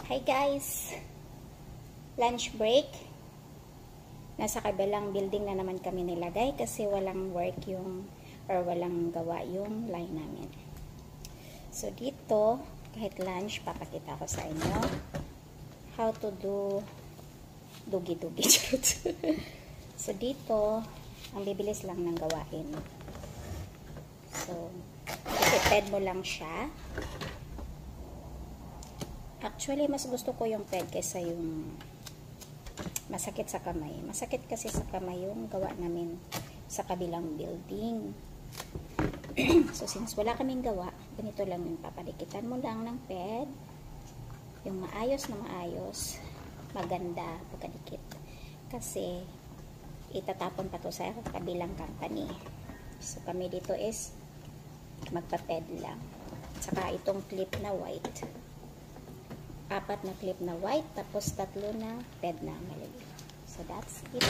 Hi guys! Lunch break. Nasa kabilang building na naman kami nilagay kasi walang work walang gawa yung line namin. So dito, kahit lunch, papakita ko sa inyo how to do dugi-dugi. So dito, ang bibilis lang ng gawain. So, ipiped mo lang siya. Actually, mas gusto ko yung ped kaysa yung masakit sa kamay. Masakit kasi sa kamay yung gawa namin sa kabilang building. So, since wala kaming gawa, ganito lang yung papadikitan mo lang ng ped. Yung maayos na maayos, maganda pagkadikit. Kasi, itatapon pa to sa kabilang company. So, kami dito is magpa-ped lang. Saka itong clip na white. 4 na clip na white, tapos 3 na ped na maliliit. So, that's it.